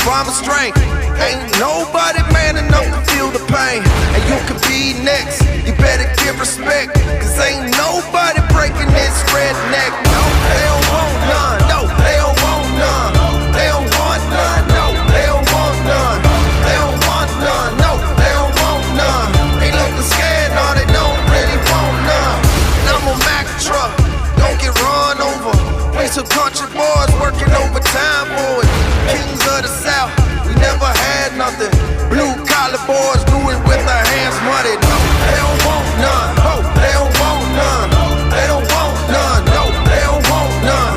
rhyme of strength. Ain't nobody man enough to feel the pain. And you could be next, you better give respect, cause ain't nobody breaking this redneck. No, they don't want none. No, they don't want none. They don't want none. No, they don't want none. They don't want none. No, they don't want none. They looking scared, no, they don't really want none. And I'm a Mack truck, don't get run over. We some country boys working overtime, boys. Kings of the South, we never had nothing. Blue collar boys do it with their hands muddy. No, they don't want none. No, they don't want none. They don't want none. No, they don't want none.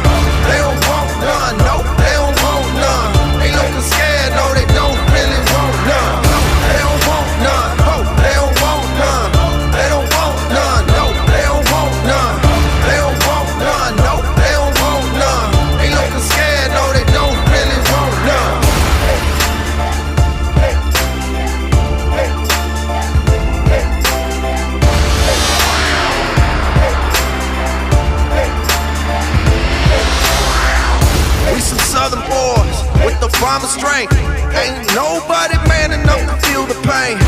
They don't want none. No, they don't want none. They looking scared, no, they don't really want none. No, they don't want none. No, they don't want none. They don't want none. No, they don't want none. They don't want none. No, they don't want none. They looking scared, no, they don't really want none. We some southern boys with the rhyme of strength. Ain't nobody man enough to feel the pain.